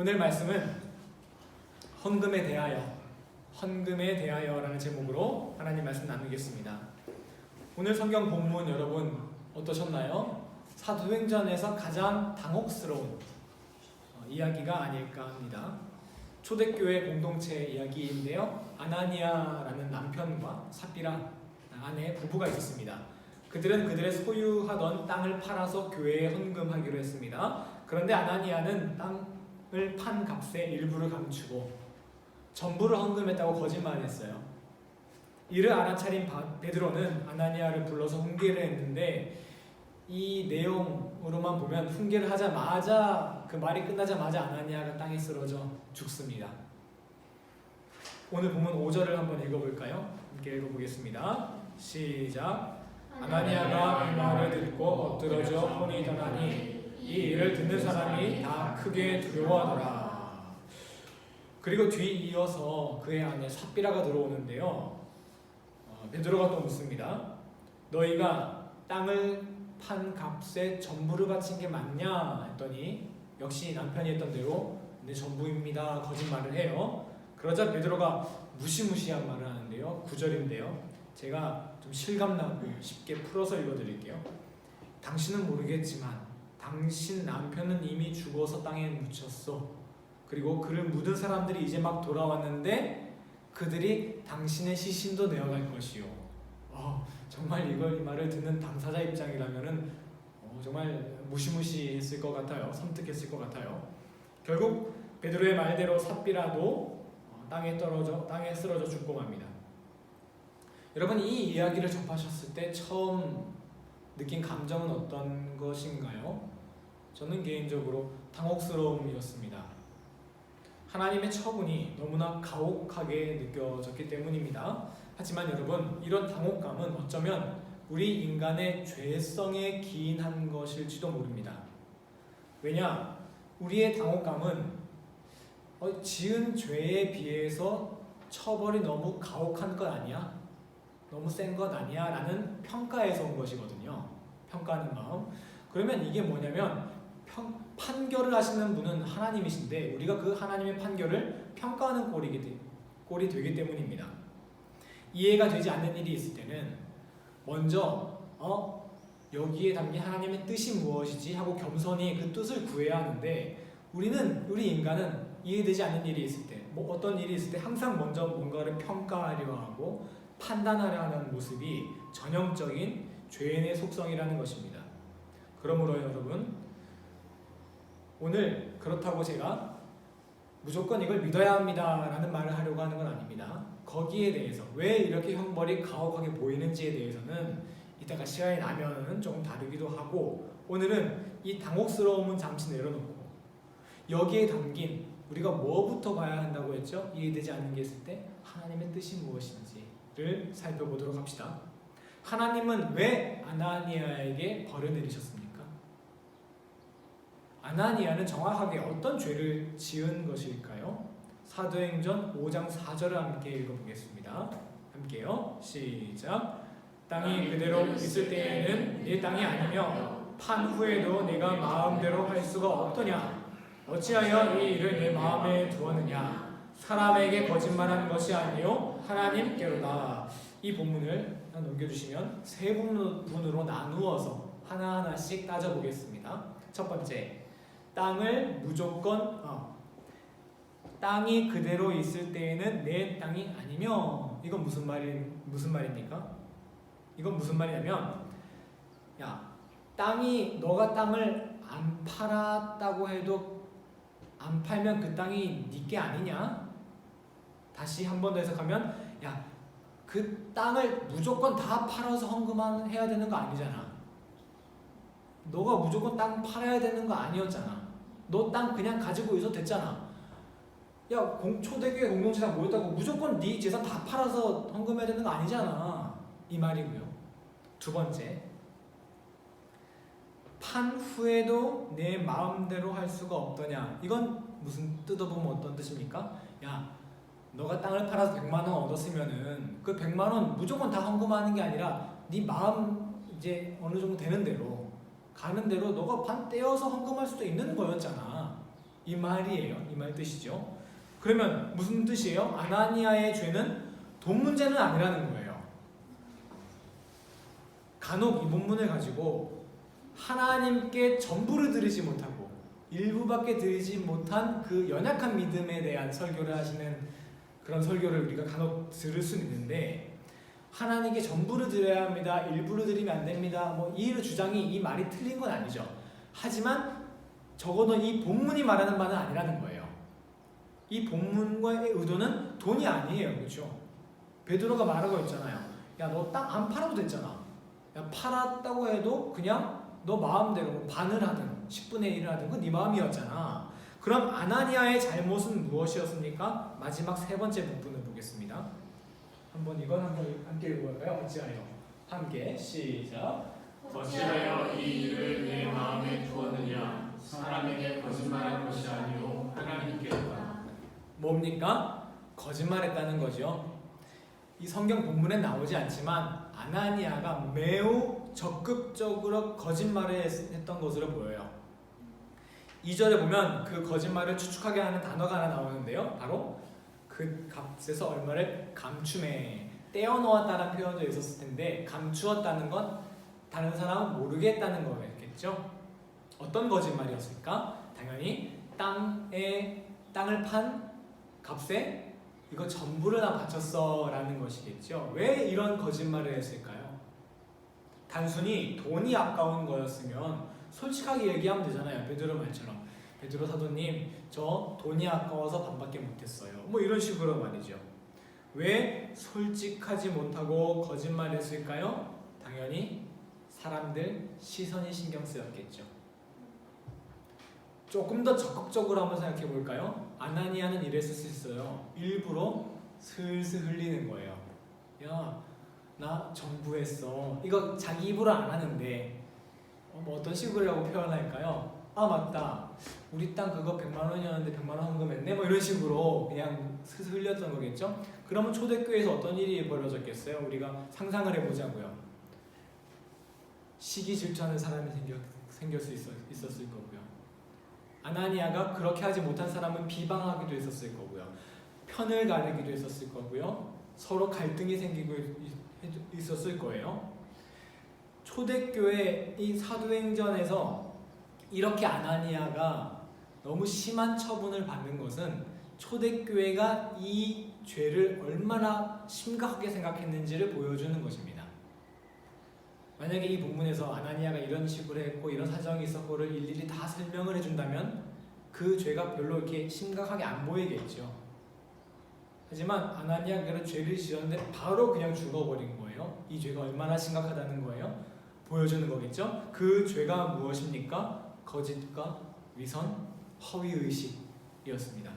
오늘 말씀은 헌금에 대하여라는 제목으로 하나님 말씀 나누겠습니다. 오늘 성경 본문 여러분 어떠셨나요? 사도행전에서 가장 당혹스러운 이야기가 아닐까 합니다. 초대교회 공동체 이야기인데요. 아나니아라는 남편과 삽비라 아내 부부가 있었습니다. 그들은 그들의 소유하던 땅을 팔아서 교회에 헌금하기로 했습니다. 그런데 아나니아는 땅을 판 값의 일부를 감추고 전부를 헌금했다고 거짓말을 했어요. 이를 알아차린 베드로는 아나니아를 불러서 훈계를 했는데 이 내용으로만 보면 훈계를 하자마자 그 말이 끝나자마자 아나니아가 땅에 쓰러져 죽습니다. 오늘 본문 5절을 한번 읽어볼까요? 함께 읽어보겠습니다. 시작. 아나니아가 이 말을 듣고 엎드러져 혼이 떠나니 이 일을 듣는 사람이 다 크게 두려워하더라. 그리고 뒤이어서 그의 아내 삽비라가 들어오는데요. 베드로가 또 묻습니다. 너희가 땅을 판 값에 전부를 바친 게 맞냐? 했더니 역시 남편이 했던 대로 내 전부입니다. 거짓말을 해요. 그러자 베드로가 무시무시한 말을 하는데요. 9절인데요. 제가 좀 실감나고 쉽게 풀어서 읽어드릴게요. 당신은 모르겠지만 당신 남편은 이미 죽어서 땅에 묻혔어. 그리고 그를 묻은 사람들이 이제 막 돌아왔는데 그들이 당신의 시신도 내어갈 것이요. 정말 이 말을 듣는 당사자 입장이라면은 정말 무시무시했을 것 같아요. 섬뜩했을 것 같아요. 결국 베드로의 말대로 삽비라도 땅에 쓰러져 죽고 맙니다. 여러분, 이 이야기를 접하셨을 때 처음 느낀 감정은 어떤 것인가요? 저는 개인적으로 당혹스러움이었습니다. 하나님의 처분이 너무나 가혹하게 느껴졌기 때문입니다. 하지만 여러분, 이런 당혹감은 어쩌면 우리 인간의 죄성에 기인한 것일지도 모릅니다. 왜냐? 우리의 당혹감은 지은 죄에 비해서 처벌이 너무 가혹한 것 아니야? 너무 센 것 아니야? 라는 평가에서 온 것이거든요. 평가하는 마음. 그러면 이게 뭐냐면 판결을 하시는 분은 하나님이신데 우리가 그 하나님의 판결을 평가하는 꼴이 되기 때문입니다. 이해가 되지 않는 일이 있을 때는 먼저 여기에 담긴 하나님의 뜻이 무엇이지 하고 겸손히 그 뜻을 구해야 하는데 우리 인간은 이해되지 않는 일이 있을 때 어떤 일이 있을 때 항상 먼저 뭔가를 평가하려 하고 판단하려 하는 모습이 전형적인 죄인의 속성이라는 것입니다. 그러므로 여러분, 오늘 그렇다고 제가 무조건 이걸 믿어야 합니다 라는 말을 하려고 하는 건 아닙니다. 거기에 대해서 왜 이렇게 형벌이 가혹하게 보이는지에 대해서는 이따가 시간이 나면은 조금 다르기도 하고, 오늘은 이 당혹스러움은 잠시 내려놓고 여기에 담긴 우리가 뭐부터 봐야 한다고 했죠? 이해되지 않는 게 있을 때 하나님의 뜻이 무엇인지를 살펴보도록 합시다. 하나님은 왜 아나니아에게 벌을 내리셨습니까? 아나니아는 정확하게 어떤 죄를 지은 것일까요? 사도행전 5장 4절을 함께 읽어보겠습니다. 함께요. 시작. 땅이 그대로 있을 때에는 내 땅이 아니며 판 후에도 내가 마음대로 할 수가 없더냐? 어찌하여 이 일을 내 마음에 두었느냐? 사람에게 거짓말하는 것이 아니요 하나님께로다. 이 본문을 넘겨주시면 세 부분으로 나누어서 하나하나씩 따져보겠습니다. 첫 번째, 땅이 그대로 있을 때에는 내 땅이 아니며, 이건 무슨 말입니까? 이건 무슨 말이냐면, 너가 땅을 안 팔았다고 해도 안 팔면 그 땅이 네 게 아니냐? 다시 한 번 더 해석하면, 그 땅을 무조건 다 팔아서 헌금해야 되는 거 아니잖아. 너가 무조건 땅 팔아야 되는 거 아니었잖아. 너 땅 그냥 가지고 있어도 됐잖아. 초대교회 공동체가 모였다고 무조건 네 재산 다 팔아서 헌금해야 되는 거 아니잖아. 이 말이고요. 두 번째, 판 후에도 내 마음대로 할 수가 없더냐. 이건 무슨 뜯어보면 어떤 뜻입니까? 너가 땅을 팔아서 100만 원 얻었으면은 그 100만 원 무조건 다 헌금하는 게 아니라 네 마음 이제 어느 정도 되는 대로 가는 대로 너가 반 떼어서 헌금할 수도 있는 거였잖아. 이 말이에요. 이 말 뜻이죠. 그러면 무슨 뜻이에요? 아나니아의 죄는 돈 문제는 아니라는 거예요. 간혹 이 본문을 가지고 하나님께 전부를 드리지 못하고 일부밖에 드리지 못한 그 연약한 믿음에 대한 설교를 하시는 그런 설교를 우리가 간혹 들을 수는 있는데, 하나님께 전부를 드려야 합니다, 일부를 드리면 안 됩니다, 이 주장이, 이 말이 틀린 건 아니죠. 하지만 적어도 이 본문이 말하는 바는 아니라는 거예요. 이 본문과의 의도는 돈이 아니에요. 그렇죠? 베드로가 말하고 있잖아요. 야, 너 땅 안 팔아도 됐잖아. 야, 팔았다고 해도 그냥 너 마음대로 반을 하든 10분의 1을 하든 그건 네 마음이었잖아. 그럼 아나니아의 잘못은 무엇이었습니까? 마지막 세 번째 부분을 보겠습니다. 한번 이건 함께 읽어볼까요? 어찌하여? 함께 시작. 어찌하여 이 일을 내 마음에 두었느냐? 사람에게 거짓말한 것이 아니요 하나님께로다. 뭡니까? 거짓말했다는 거죠. 이 성경 본문에 나오지 않지만 아나니아가 매우 적극적으로 거짓말을 했던 것으로 보여요. 2절에 보면 그 거짓말을 추측하게 하는 단어가 하나 나오는데요. 바로 그 값에서 얼마를 감춤해 떼어놓았다는 표현도 있었을 텐데, 감추었다는 건 다른 사람은 모르게 했다는 거였겠죠. 어떤 거짓말이었을까? 당연히 땅을 판 값에 이거 전부를 다 바쳤어 라는 것이겠죠. 왜 이런 거짓말을 했을까요? 단순히 돈이 아까운 거였으면 솔직하게 얘기하면 되잖아요. 베드로 말처럼, 베드로 사도님, 저 돈이 아까워서 반밖에 못했어요, 이런 식으로 말이죠. 왜 솔직하지 못하고 거짓말했을까요? 당연히 사람들 시선이 신경 쓰였겠죠. 조금 더 적극적으로 한번 생각해 볼까요? 아나니아는 이랬을 수 있어요. 일부러 슬슬 흘리는 거예요. 야, 나 전부했어. 이거 자기 입으로 안 하는데 어떤 식으로라고 표현할까요? 아, 맞다, 우리 땅 그거 100만 원이었는데 100만 원 헌금했네, 이런 식으로 그냥 슬슬 흘렸던 거겠죠. 그러면 초대교회에서 어떤 일이 벌어졌겠어요? 우리가 상상을 해보자고요. 시기 질투하는 사람이 생길 수 있었을 거고요. 아나니아가 그렇게 하지 못한 사람은 비방하기도 했었을 거고요. 편을 가르기도 했었을 거고요. 서로 갈등이 생기고 있었을 거예요. 초대교회 이 사도행전에서 이렇게 아나니아가 너무 심한 처분을 받는 것은 초대교회가 이 죄를 얼마나 심각하게 생각했는지를 보여주는 것입니다. 만약에 이 본문에서 아나니아가 이런 식으로 했고 이런 사정이 있었고를 일일이 다 설명을 해준다면 그 죄가 별로 이렇게 심각하게 안 보이겠죠. 하지만 아나니아가 그런 죄를 지었는데 바로 그냥 죽어버린 거예요. 이 죄가 얼마나 심각하다는 거예요. 보여주는 거겠죠. 그 죄가 무엇입니까? 거짓과 위선, 허위의식이었습니다.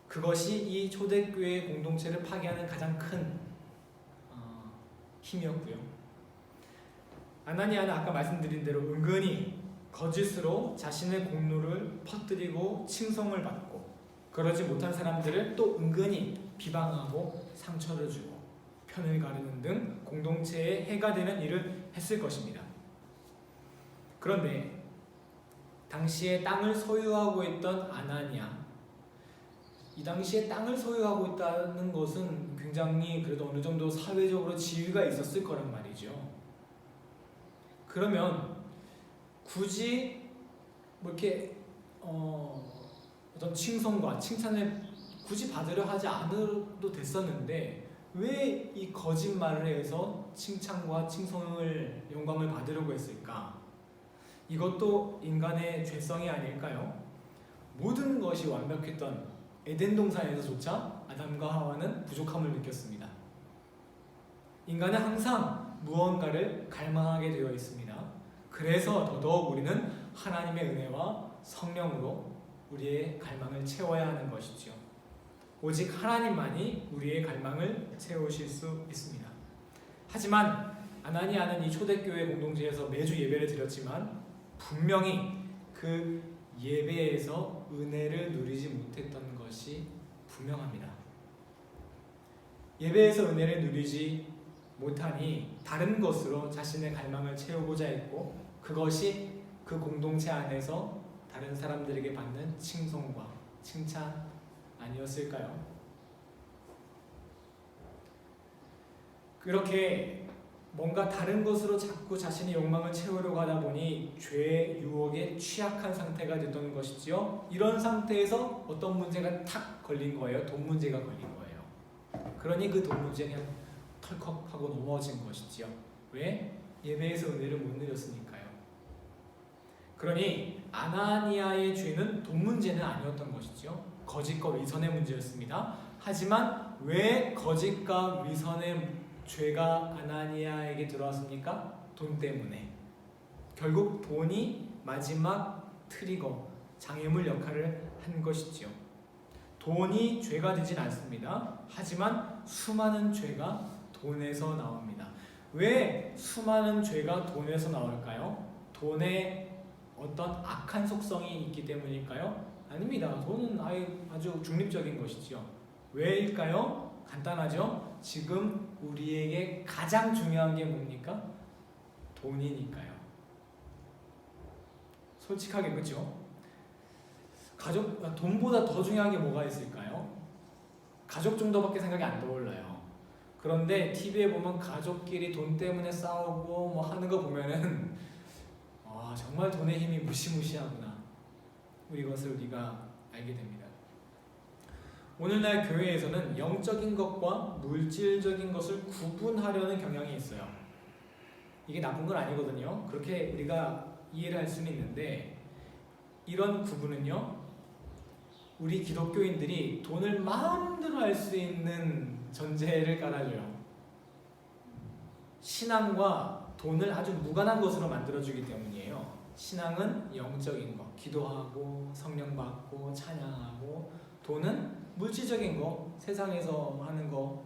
그것이 이 초대교회 공동체를 파괴하는 가장 큰 힘이었고요. 아나니아는 아까 말씀드린 대로 은근히 거짓으로 자신의 공로를 퍼뜨리고 칭송을 받고, 그러지 못한 사람들을 또 은근히 비방하고 상처를 주고 편을 가르는 등 공동체에 해가 되는 일을 했을 것입니다. 그런데 당시에 땅을 소유하고 있던 아나니아, 이 당시에 땅을 소유하고 있다는 것은 굉장히 그래도 어느 정도 사회적으로 지위가 있었을 거란 말이죠. 그러면 굳이 이렇게 어떤 칭송과 칭찬을 굳이 받으려 하지 않아도 됐었는데 왜 이 거짓말을 해서 칭찬과 칭송을, 영광을 받으려고 했을까? 이것도 인간의 죄성이 아닐까요? 모든 것이 완벽했던 에덴 동산에서조차 아담과 하와는 부족함을 느꼈습니다. 인간은 항상 무언가를 갈망하게 되어 있습니다. 그래서 더더욱 우리는 하나님의 은혜와 성령으로 우리의 갈망을 채워야 하는 것이죠. 오직 하나님만이 우리의 갈망을 채우실 수 있습니다. 하지만 아나니아는 이 초대교회 공동체에서 매주 예배를 드렸지만 분명히 그 예배에서 은혜를 누리지 못했던 것이 분명합니다. 예배에서 은혜를 누리지 못하니 다른 것으로 자신의 갈망을 채우고자 했고, 그것이 그 공동체 안에서 다른 사람들에게 받는 칭송과 칭찬 아니었을까요? 그렇게 뭔가 다른 것으로 자꾸 자신의 욕망을 채우려고 하다 보니 죄의 유혹에 취약한 상태가 됐던 것이지요. 이런 상태에서 어떤 문제가 탁 걸린 거예요. 돈 문제가 걸린 거예요. 그러니 그 돈 문제는 그냥 털컥하고 넘어진 것이지요. 왜? 예배에서 은혜를 못 누렸으니까요. 그러니 아나니아의 죄는 돈 문제는 아니었던 것이죠. 거짓과 위선의 문제였습니다. 하지만 왜 거짓과 위선의 죄가 아나니아에게 들어왔습니까? 돈 때문에. 결국 돈이 마지막 트리거, 장애물 역할을 한 것이지요. 돈이 죄가 되진 않습니다. 하지만 수많은 죄가 돈에서 나옵니다. 왜 수많은 죄가 돈에서 나올까요? 돈에 어떤 악한 속성이 있기 때문일까요? 아닙니다. 돈은 아주 중립적인 것이지요. 왜일까요? 간단하죠? 지금 우리에게 가장 중요한 게 뭡니까? 돈이니까요. 솔직하게 그렇죠? 돈보다 더 중요한 게 뭐가 있을까요? 가족 정도밖에 생각이 안 떠올라요. 그런데 TV에 보면 가족끼리 돈 때문에 싸우고 뭐 하는 거 보면은 정말 돈의 힘이 무시무시하구나. 이것을 우리가 알게 됩니다. 오늘날 교회에서는 영적인 것과 물질적인 것을 구분하려는 경향이 있어요. 이게 나쁜 건 아니거든요. 그렇게 우리가 이해를 할 수는 있는데 이런 구분은요, 우리 기독교인들이 돈을 마음대로 할 수 있는 전제를 깔아줘요. 신앙과 돈을 아주 무관한 것으로 만들어주기 때문이에요. 신앙은 영적인 것, 기도하고 성령 받고 찬양하고, 돈은 물질적인 거, 세상에서 하는 거.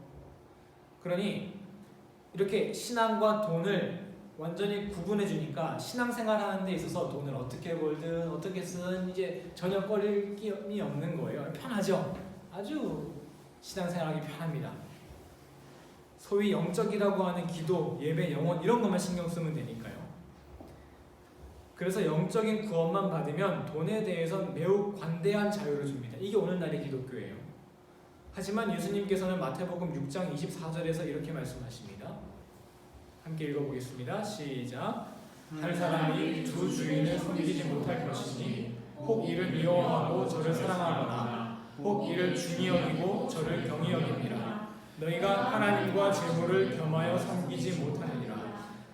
그러니 이렇게 신앙과 돈을 완전히 구분해 주니까 신앙생활 하는 데 있어서 돈을 어떻게 벌든 어떻게 쓰든 이제 전혀 꺼림이 없는 거예요. 편하죠? 아주 신앙생활하기 편합니다. 소위 영적이라고 하는 기도, 예배, 영혼 이런 것만 신경 쓰면 되니까요. 그래서 영적인 구원만 받으면 돈에 대해서는 매우 관대한 자유를 줍니다. 이게 오늘날의 기독교예요. 하지만 예수님께서는 마태복음 6장 24절에서 이렇게 말씀하십니다. 함께 읽어보겠습니다. 시작. 할 사람이 두 주인을 섬기지 못할 것이니 혹 이를 미워하고 저를 사랑하거나 혹 이를 중히 여기고 저를 경히 여깁니다. 너희가 하나님과 재물을 겸하여 섬기지 못하느니라.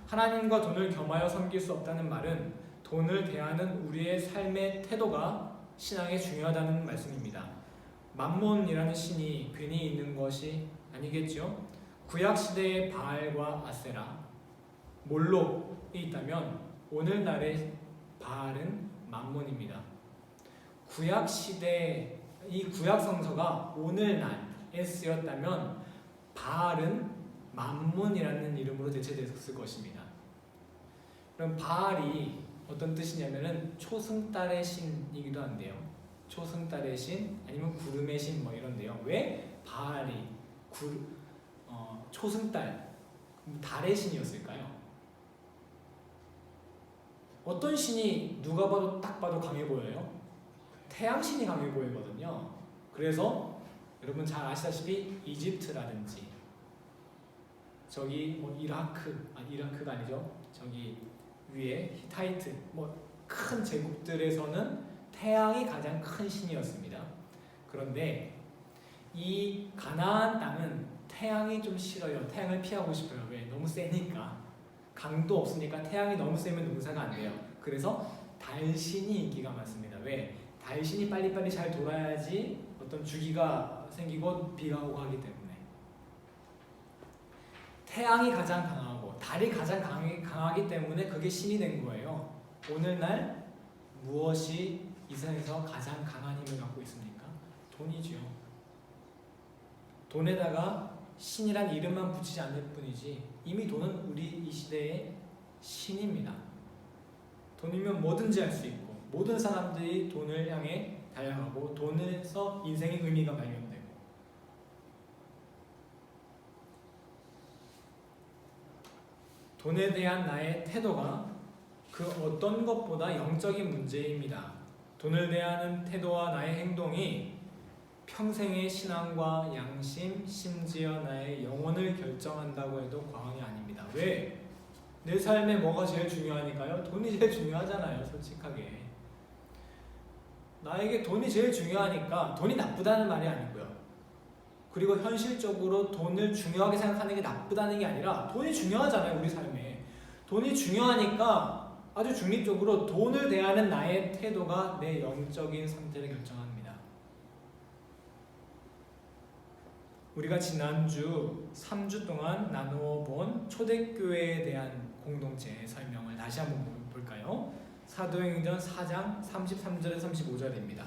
하나님과 돈을 겸하여 섬길 수 없다는 말은 돈을 대하는 우리의 삶의 태도가 신앙에 중요하다는 말씀입니다. 맘몬이라는 신이 괜히 있는 것이 아니겠죠. 구약시대의 바알과 아세라, 몰록이 있다면 오늘날의 바알은 맘몬입니다. 구약시대 이 구약성서가 오늘날에 쓰였다면 바알은 맘몬이라는 이름으로 대체됐을 것입니다. 그럼 바알이 어떤 뜻이냐면은 초승달의 신이기도 한데요. 초승달의 신 아니면 구름의 신 뭐 이런데요. 왜 바알이 초승달 달의 신이었을까요? 어떤 신이 누가 봐도 딱 봐도 강해 보여요? 태양신이 강해 보이거든요. 그래서 여러분 잘 아시다시피 이집트라든지 저기 뭐 이라크가 아니죠. 저기 위에 히타이트 큰 제국들에서는 태양이 가장 큰 신이었습니다. 그런데 이 가나안 땅은 태양이 좀 싫어요. 태양을 피하고 싶어요. 왜? 너무 세니까. 강도 없으니까 태양이 너무 세면 농사가 안 돼요. 그래서 달신이 인기가 많습니다. 왜? 달신이 빨리빨리 잘 돌아야지 어떤 주기가 생기고 비가 오고 하기 때문에. 태양이 가장 강하고 달이 가장 강하기 때문에 그게 신이 된 거예요. 오늘날 무엇이 이 세상에서 가장 강한 힘을 갖고 있습니까? 돈이죠. 돈에다가 신이란 이름만 붙이지 않을 뿐이지 이미 돈은 우리 이 시대의 신입니다. 돈이면 뭐든지 할 수 있고 모든 사람들이 돈을 향해 달려가고 돈에서 인생의 의미가 발견되고 돈에 대한 나의 태도가 그 어떤 것보다 영적인 문제입니다. 돈을 대하는 태도와 나의 행동이 평생의 신앙과 양심, 심지어 나의 영혼을 결정한다고 해도 과언이 아닙니다. 왜? 내 삶에 뭐가 제일 중요하니까요? 돈이 제일 중요하잖아요, 솔직하게. 나에게 돈이 제일 중요하니까 돈이 나쁘다는 말이 아니고요. 그리고 현실적으로 돈을 중요하게 생각하는 게 나쁘다는 게 아니라 돈이 중요하잖아요, 우리 삶에. 돈이 중요하니까 아주 중립적으로 돈을 대하는 나의 태도가 내 영적인 상태를 결정합니다. 우리가 지난주 3주 동안 나누어 본 초대교회에 대한 공동체 설명을 다시 한번 볼까요? 사도행전 4장 33절에서 35절입니다.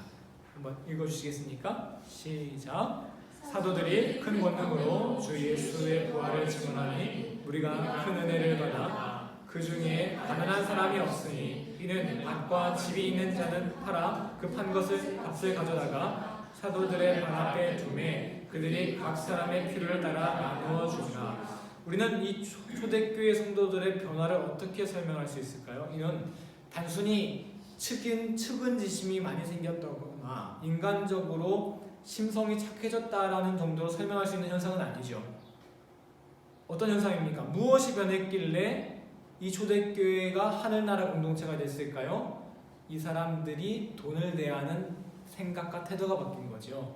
한번 읽어주시겠습니까? 시작. 사도들이 큰 권능으로 주 예수의 부활을 증언하니 우리가 큰 은혜를 받아 그 중에 가난한 사람이 없으니 이는 밭과 집이 있는 자는 팔아 그 판 것을 값을 가져다가 사도들의 발 앞에 두매 그들이 각 사람의 필요를 따라 나누어 주니라. 우리는 이 초대교회 성도들의 변화를 어떻게 설명할 수 있을까요? 이는 단순히 측은지심이 많이 생겼다거나 인간적으로 심성이 착해졌다라는 정도로 설명할 수 있는 현상은 아니죠. 어떤 현상입니까? 무엇이 변했길래 이 초대교회가 하늘나라 공동체가 됐을까요? 이 사람들이 돈을 대하는 생각과 태도가 바뀐 거죠.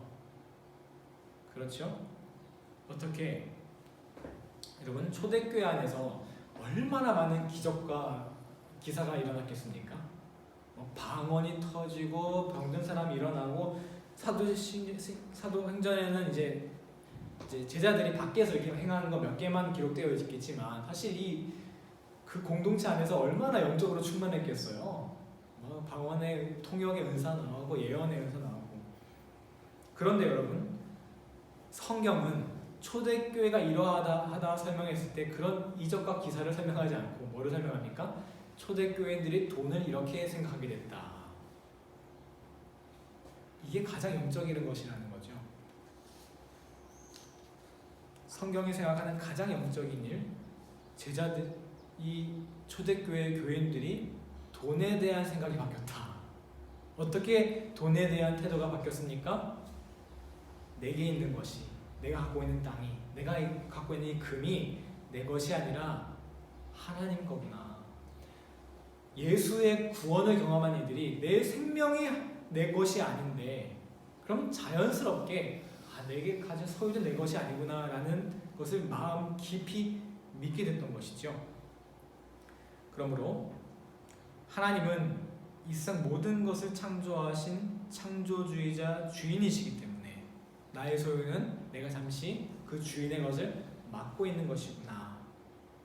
그렇죠? 어떻게? 여러분, 초대교회 안에서 얼마나 많은 기적과 기사가 일어났겠습니까? 방언이 터지고 병든 사람이 일어나고 사도행전에는 이제 제자들이 밖에서 이렇게 행하는 거 몇 개만 기록되어 있겠지만 사실 그 공동체 안에서 얼마나 영적으로 충만했겠어요. 방언의 통역의 은사 나오고 예언의 은사 나오고. 그런데 여러분, 성경은 초대교회가 이러하다 설명했을 때 그런 이적과 기사를 설명하지 않고 뭐를 설명합니까? 초대교회인들이 돈을 이렇게 생각하게 됐다. 이게 가장 영적인 것이라는 거죠. 성경이 생각하는 가장 영적인 일, 제자들, 이 초대교회 교인들이 돈에 대한 생각이 바뀌었다. 어떻게 돈에 대한 태도가 바뀌었습니까? 내게 있는 것이, 내가 갖고 있는 땅이, 내가 갖고 있는 이 금이 내 것이 아니라 하나님 거구나. 예수의 구원을 경험한 이들이 내 생명이 내 것이 아닌데 그럼 자연스럽게 내게 가진 소유도 내 것이 아니구나 라는 것을 마음 깊이 믿게 됐던 것이죠. 그러므로 하나님은 이 세상 모든 것을 창조하신 창조주의자 주인이시기 때문에 나의 소유는 내가 잠시 그 주인의 것을 맡고 있는 것이구나,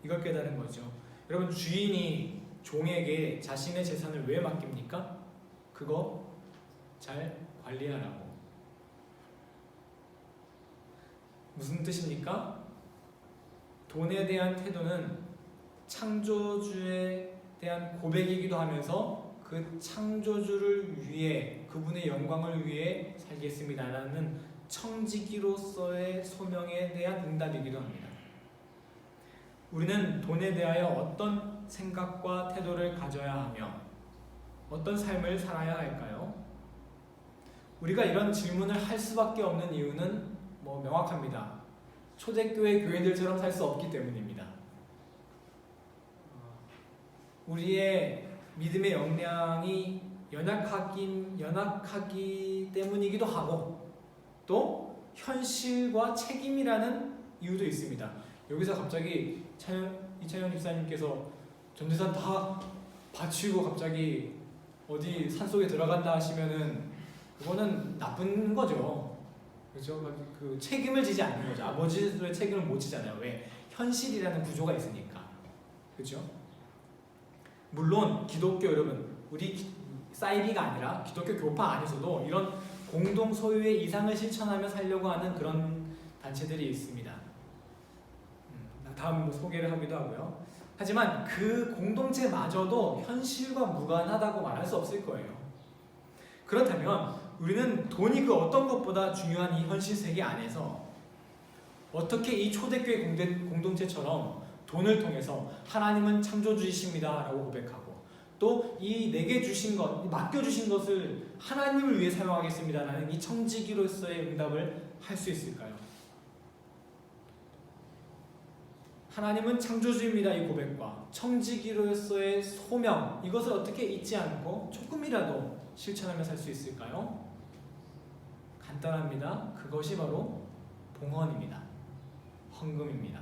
이걸 깨달은 거죠. 여러분, 주인이 종에게 자신의 재산을 왜 맡깁니까? 그거 잘 관리하라고. 무슨 뜻입니까? 돈에 대한 태도는 창조주에 대한 고백이기도 하면서 그 창조주를 위해, 그분의 영광을 위해 살겠습니다라는 청지기로서의 소명에 대한 응답이기도 합니다. 우리는 돈에 대하여 어떤 생각과 태도를 가져야 하며 어떤 삶을 살아야 할까요? 우리가 이런 질문을 할 수밖에 없는 이유는 명확합니다. 초대교회 교회들처럼 살 수 없기 때문입니다. 우리의 믿음의 역량이 연약하기 때문이기도 하고 또 현실과 책임이라는 이유도 있습니다. 여기서 갑자기 이찬영 집사님께서 전재산 다 바치고 갑자기 어디 산속에 들어간다 하시면은 그거는 나쁜 거죠. 그렇죠? 그 책임을 지지 않는 거죠. 아버지의 책임을 못 지잖아요. 왜? 현실이라는 구조가 있으니까. 그렇죠? 물론 기독교, 여러분, 우리 사이비가 아니라 기독교 교파 안에서도 이런 공동 소유의 이상을 실천하며 살려고 하는 그런 단체들이 있습니다. 다음 소개를 하기도 하고요. 하지만 그 공동체마저도 현실과 무관하다고 말할 수 없을 거예요. 그렇다면 우리는 돈이 그 어떤 것보다 중요한 이 현실 세계 안에서 어떻게 이 초대교회 공동체처럼 돈을 통해서 하나님은 창조주이십니다 라고 고백하고 또 이 내게 주신 것, 맡겨주신 것을 하나님을 위해 사용하겠습니다라는 이 청지기로서의 응답을 할 수 있을까요? 하나님은 창조주입니다. 이 고백과 청지기로서의 소명, 이것을 어떻게 잊지 않고 조금이라도 실천하며 살 수 있을까요? 간단합니다. 그것이 바로 봉헌입니다. 헌금입니다.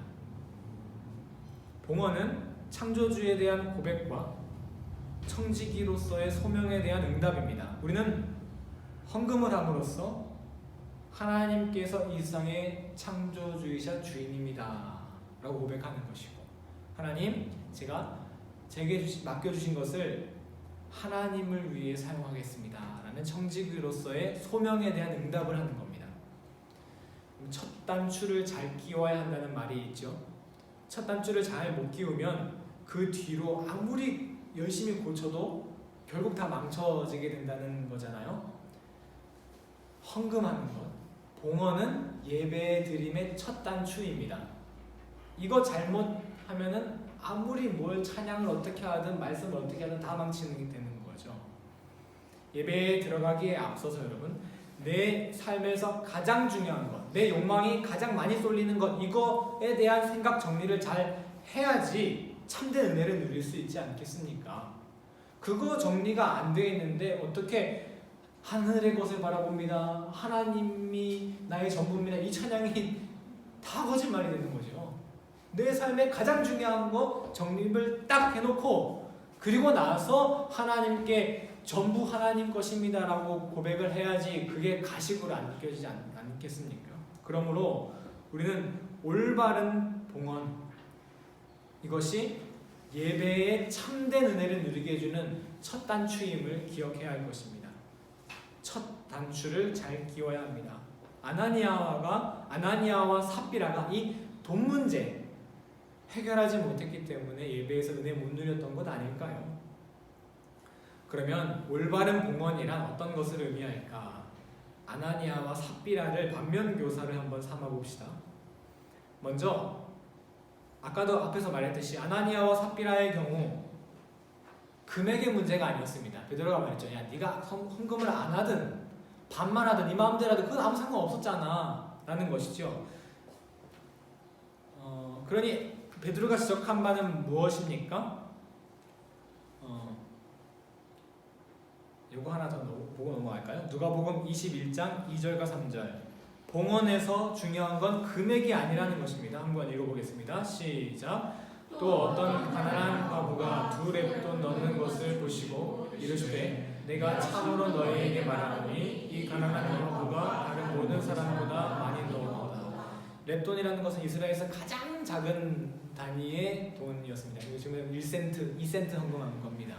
봉헌은 창조주에 대한 고백과 청지기로서의 소명에 대한 응답입니다. 우리는 헌금을 함으로써 하나님께서 이 세상의 창조주이자 주인입니다 라고 고백하는 것이고, 하나님, 제게 맡겨주신 것을 하나님을 위해 사용하겠습니다 라는 청지기로서의 소명에 대한 응답을 하는 겁니다. 첫 단추를 잘 끼워야 한다는 말이 있죠. 첫 단추를 잘 못 끼우면 그 뒤로 아무리 열심히 고쳐도 결국 다 망쳐지게 된다는 거잖아요. 헌금하는 것, 봉헌은 예배 드림의 첫 단추입니다. 이거 잘못하면은 아무리 뭘 찬양을 어떻게 하든 말씀을 어떻게 하든 다 망치는 게 되는 거죠. 예배에 들어가기에 앞서서 여러분, 내 삶에서 가장 중요한 것, 내 욕망이 가장 많이 쏠리는 것, 이거에 대한 생각 정리를 잘 해야지 참된 은혜를 누릴 수 있지 않겠습니까? 그거 정리가 안 되어 있는데 어떻게 하늘의 것을 바라봅니다, 하나님이 나의 전부입니다, 이 찬양이 다 거짓말이 되는 거죠. 내 삶에 가장 중요한 거 정립을 딱 해놓고 그리고 나서 하나님께 전부 하나님 것입니다 라고 고백을 해야지 그게 가식으로 안 느껴지지 않겠습니까? 그러므로 우리는 올바른 봉헌, 이것이 예배의 참된 은혜를 누리게 해주는 첫 단추임을 기억해야 할 것입니다. 첫 단추를 잘 끼워야 합니다. 아나니아와 삽비라가 이 돈 문제 해결하지 못했기 때문에 예배에서 은혜 못 누렸던 것 아닐까요? 그러면 올바른 봉헌이란 어떤 것을 의미할까? 아나니아와 삽비라를 반면교사를 한번 삼아봅시다. 먼저 아까도 앞에서 말했듯이 아나니아와 삽비라의 경우 금액의 문제가 아니었습니다. 베드로가 말했죠. 야, 네가 헌금을 안 하든 반만 하든 네 마음대로 하든 그건 아무 상관없었잖아 라는 것이죠. 그러니 베드로가 지적한 바는 무엇입니까? 요거 하나 더 보고 넘어갈까요? 누가복음 21장 2절과 3절. 봉헌에서 중요한 건 금액이 아니라는 것입니다. 한번 읽어보겠습니다. 시작. 또 어떤 가난한 과부가 2 렙돈 넣는 것을 보시고 이르시되 내가 참으로 너희에게 말하노니 이 가난한 과부가 다른 모든 사람보다 많이 넣었도다. 렙돈이라는 것은 이스라엘에서 가장 작은 단위의 돈이었습니다. 이거 지금 1센트, 2센트 헌금한 겁니다.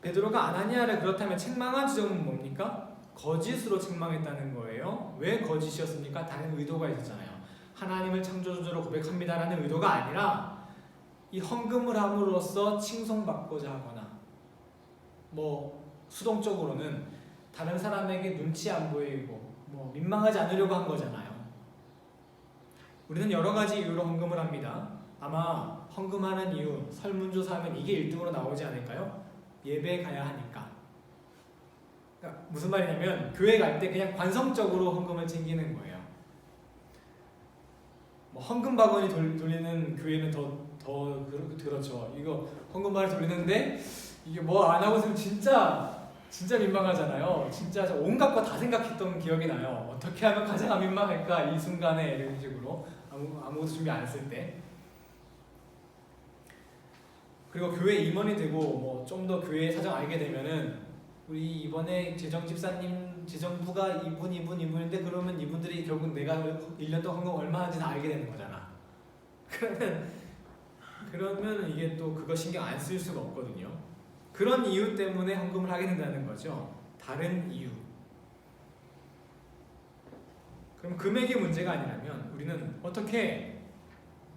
베드로가 아나니아를 그렇다면 책망한 지점은 뭡니까? 거짓으로 책망했다는 거예요. 왜 거짓이었습니까? 다른 의도가 있었잖아요. 하나님을 창조주로 고백합니다라는 의도가 아니라 이 헌금을 함으로써 칭송받고자 하거나 수동적으로는 다른 사람에게 눈치 안 보이고 민망하지 않으려고 한 거잖아요. 우리는 여러 가지 이유로 헌금을 합니다. 아마 헌금하는 이유, 설문조사하면 이게 1등으로 나오지 않을까요? 예배에 가야 하니까. 그러니까 무슨 말이냐면 교회 갈 때 그냥 관성적으로 헌금을 챙기는 거예요. 헌금 바구니 돌리는 교회는 더 그렇죠. 이거 헌금 바구니 돌리는데 이게 안 하고 있으면 진짜 민망하잖아요. 진짜 온갖 거 다 생각했던 기억이 나요. 어떻게 하면 가장 안 민망할까 이 순간에, 이런 식으로 아무것도 준비 안 했을 때. 그리고 교회 임원이 되고 좀 더 교회 사정 알게 되면은 우리 이번에 재정부가 이분인데 그러면 이분들이 결국 내가 1년 동안 헌금 얼마 하는지 다 알게 되는 거잖아. 그러면 이게 또 그거 신경 안 쓸 수가 없거든요. 그런 이유 때문에 헌금을 하게 된다는 거죠. 다른 이유. 그럼 금액의 문제가 아니라면 우리는 어떻게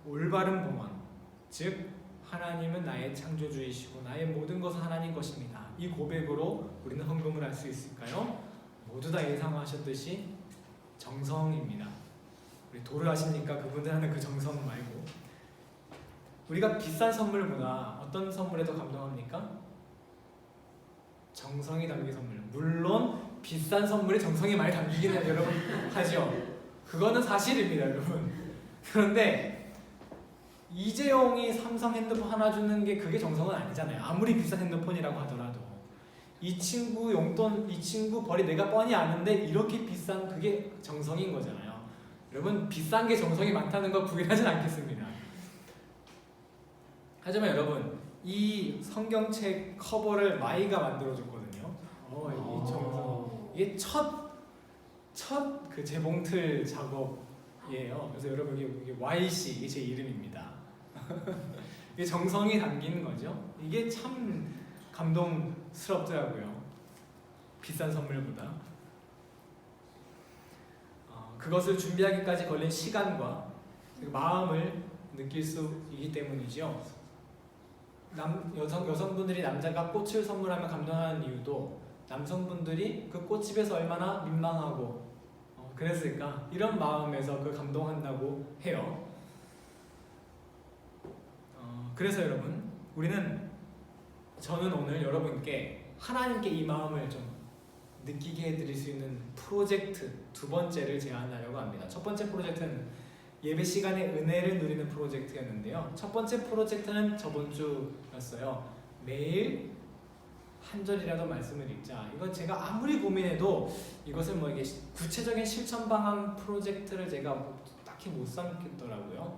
올바른 봉헌, 즉 하나님은 나의 창조주이시고 나의 모든 것은 하나님 것입니다, 이 고백으로 우리는 헌금을 할 수 있을까요? 모두 다 예상하셨듯이 정성입니다. 우리 도를 하십니까? 그분들 하는 그 정성 말고 우리가 비싼 선물보다 어떤 선물에도 감동합니까? 정성이 담긴 선물. 물론 비싼 선물에 정성이 많이 담기기는 여러분 하죠. 그거는 사실입니다, 여러분. 그런데 이재용이 삼성 핸드폰 하나 주는 게 그게 정성은 아니잖아요. 아무리 비싼 핸드폰이라고 하더라도 이 친구 용돈, 이 친구 벌이 내가 뻔히 아는데 이렇게 비싼 그게 정성인 거잖아요. 여러분 비싼 게 정성이 많다는 거 부인하진 않겠습니다. 하지만 여러분 이 성경책 커버를 마이가 만들어줬거든요. 이 정성 이게 첫 그 재봉틀 작업이에요. 그래서 여러분 이게 YC 이게 제 이름입니다. 이게 정성이 담긴 거죠. 이게 참 감동스럽더라고요. 비싼 선물보다. 그것을 준비하기까지 걸린 시간과 마음을 느낄 수 있기 때문이죠. 여성분들이 남자가 꽃을 선물하면 감동하는 이유도 남성분들이 그 꽃집에서 얼마나 민망하고 그랬을까 이런 마음에서 그 감동한다고 해요. 그래서 여러분 저는 오늘 여러분께 하나님께 이 마음을 좀 느끼게 해드릴 수 있는 프로젝트 두 번째를 제안하려고 합니다. 첫 번째 프로젝트는 예배 시간에 은혜를 누리는 프로젝트였는데요. 첫 번째 프로젝트는 저번 주였어요. 매일 한 절이라도 말씀을 읽자. 이건 제가 아무리 고민해도 이것을 뭐 이게 구체적인 실천 방안 프로젝트를 제가 딱히 못 삼겠더라고요.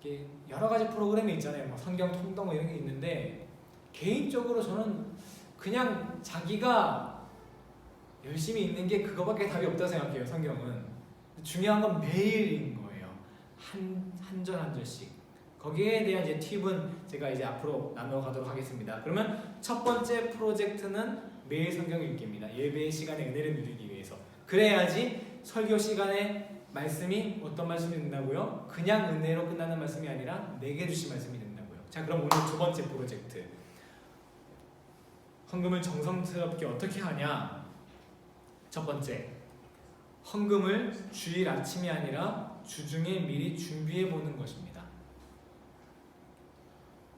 이게 여러 가지 프로그램이 있잖아요. 뭐 성경 통독 이런 게 있는데 개인적으로 저는 그냥 자기가 열심히 읽는 게 그거밖에 답이 없다고 생각해요. 성경은 중요한 건 매일인 거예요. 한 절 한 절씩. 거기에 대한 이제 팁은 제가 이제 앞으로 나눠가도록 하겠습니다. 그러면 첫 번째 프로젝트는 매일 성경 읽기입니다. 예배 시간에 은혜를 누리기 위해서. 그래야지 설교 시간에 말씀이 어떤 말씀이 된다고요? 그냥 은혜로 끝나는 말씀이 아니라 내게 주신 말씀이 된다고요. 자, 그럼 오늘 두 번째 프로젝트. 헌금을 정성스럽게 어떻게 하냐? 첫 번째, 헌금을 주일 아침이 아니라 주중에 미리 준비해 보는 것입니다.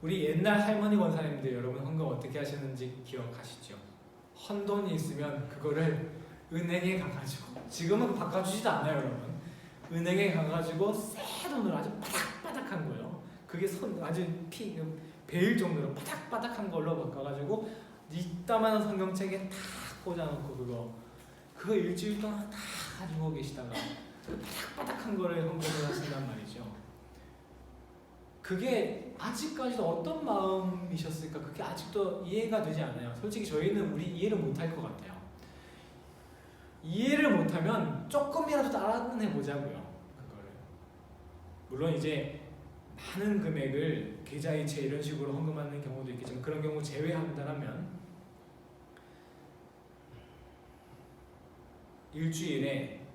우리 옛날 할머니 권사님들 여러분 헌금 어떻게 하시는지 기억하시죠? 헌돈이 있으면 그거를 은행에 가가지고, 지금은 바꿔주지도 않아요 여러분. 은행에 가가지고 새 돈으로 아주 바닥바닥한 거예요. 그게 아주 베일 정도로 바닥바닥한 걸로 바꿔가지고 이따만한 성경책에 다 꽂아놓고 그거 일주일 동안 다 가지고 계시다가 바닥바닥한 거를 헌금을 하신단 말이죠. 그게 아직까지도 어떤 마음이셨을까? 그게 아직도 이해가 되지 않아요. 솔직히 저희는 우리 이해를 못할 것 같아요. 이해를 못하면 조금이라도 따라는 해보자고요. 그거를. 물론 이제 많은 금액을 계좌이체 이런 식으로 헌금하는 경우도 있겠지만 그런 경우 제외한다면 일주일에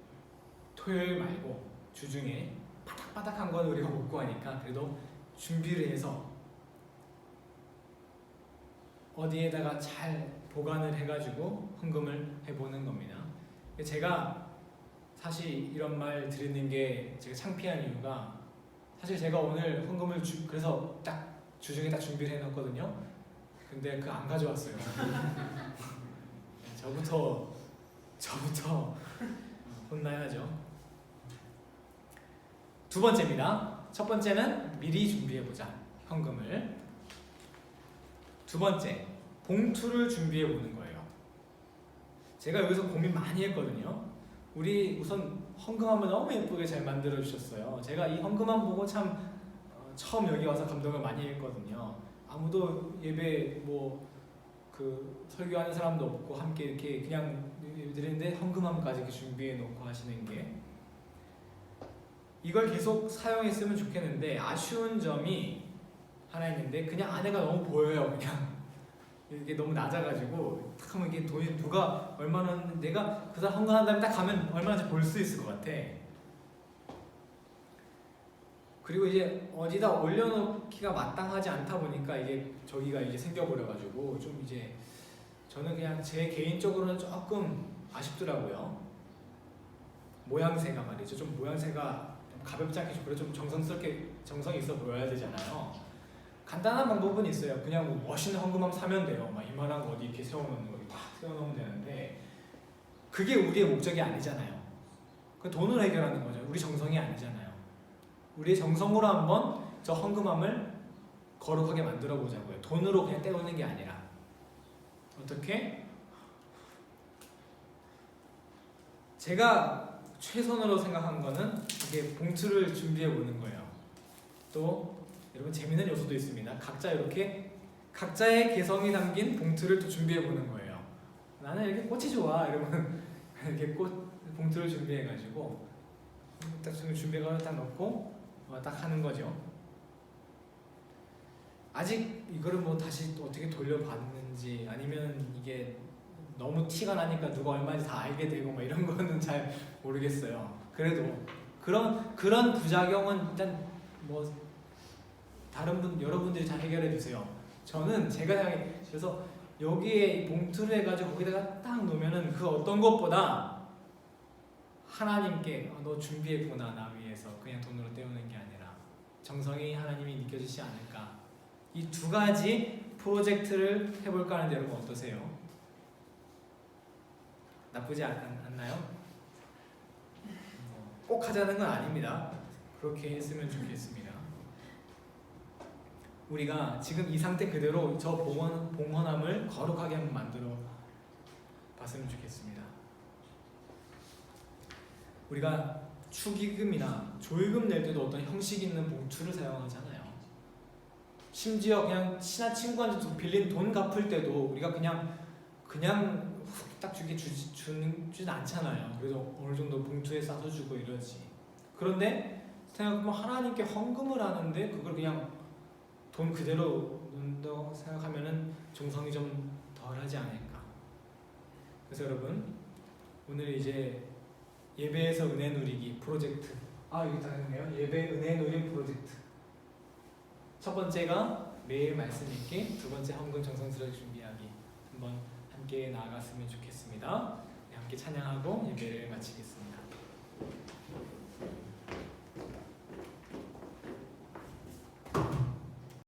토요일 말고 주중에 바닥바닥한 건 우리가 못 구하니까 그래도 준비를 해서 어디에다가 잘 보관을 해가지고 헌금을 해보는 겁니다. 제가 사실 이런 말 드리는 게 제가 창피한 이유가 사실 제가 오늘 헌금을 그래서 딱 주중에 딱 준비를 해놨거든요. 근데 그 안 가져왔어요. 저부터 혼나야죠. 두 번째입니다. 첫 번째는 미리 준비해보자. 헌금을. 두 번째, 봉투를 준비해보는 거예요. 제가 여기서 고민 많이 했거든요. 우리 우선 헌금함을 너무 예쁘게 잘 만들어주셨어요. 제가 이 헌금함 보고 참 처음 여기 와서 감동을 많이 했거든요. 아무도 예배 설교하는 사람도 없고 함께 이렇게 그냥 드리는데 헌금함까지 이렇게 준비해 놓고 하시는 게 이걸 계속 사용했으면 좋겠는데 아쉬운 점이 하나 있는데 그냥 안에가 너무 보여요. 그냥 이게 너무 낮아가지고 딱 하면 이게 돈이 누가 얼마나 내가 그 사람 헌금한 다음에 딱 가면 얼마인지 볼 수 있을 것 같아. 그리고 이제 어디다 올려놓기가 마땅하지 않다 보니까 이게 저기가 이제 생겨버려가지고 좀 이제 저는 그냥 제 개인적으로는 조금 아쉽더라고요. 모양새가 말이죠. 좀 모양새가 좀 가볍지 않게 그래 좀 정성스럽게 정성이 있어 보여야 되잖아요. 간단한 방법은 있어요. 그냥 뭐 멋있는 헌금함 사면 돼요. 막 이만한 거 어디 이렇게 세워놓는 거 딱 세워놓으면 되는데 그게 우리의 목적이 아니잖아요. 그 돈으로 해결하는 거죠. 우리 정성이 아니잖아요. 우리의 정성으로 한번 저 헌금함을 거룩하게 만들어 보자고요. 돈으로 그냥 때우는 게 아니라. 어떻게? 제가 최선으로 생각한 거는 이게 봉투를 준비해 보는 거예요. 또 여러분 재밌는 요소도 있습니다. 각자 이렇게 각자의 개성이 담긴 봉투를 또 준비해 보는 거예요. 나는 이렇게 꽃이 좋아 이러면 이렇게 봉투를 준비해 가지고 딱 준비해서 딱 넣고 딱 하는 거죠. 아직 이거를 뭐 다시 또 어떻게 돌려봤는지 아니면 이게 너무 티가 나니까 누가 얼마인지 다 알게 되고 뭐 이런 거는 잘 모르겠어요. 그래도 그런 부작용은 일단 뭐 다른 여러분들이 잘 해결해 주세요. 저는 제가 생각해 그래서 여기에 봉투를 해가지고 거기다가 딱 놓으면은 그 어떤 것보다 하나님께 너 준비했구나 나 위해서 그냥 돈으로 때우는 게 아니라 정성이 하나님이 느껴지지 않을까. 이 두 가지 프로젝트를 해볼까 하는데 여러분 어떠세요? 나쁘지 않나요? 꼭 하자는 건 아닙니다. 그렇게 했으면 좋겠습니다. 우리가 지금 이 상태 그대로 저 봉헌함을 거룩하게 한번 만들어 봤으면 좋겠습니다. 우리가 축의금이나 조의금 낼 때도 어떤 형식 있는 봉투를 사용하잖아요. 심지어 그냥 친한 친구한테 빌린 돈 갚을 때도 우리가 그냥 훅 딱 주진 않잖아요. 그래서 어느 정도 봉투에 싸서 주고 이러지. 그런데 생각해보면 하나님께 헌금을 하는데 그걸 그냥 돈 그대로 넣는다고 생각하면은 정성이 좀 덜하지 않을까. 그래서 여러분 오늘 이제 예배에서 은혜 누리기 프로젝트 여기 다 있네요. 예배 은혜 누림 프로젝트 첫 번째가 매일 말씀 읽기, 두 번째 헌금 정성스럽게 준비하기 한번 함께 나아갔으면 좋겠습니다. 네, 함께 찬양하고 예배를 마치겠습니다.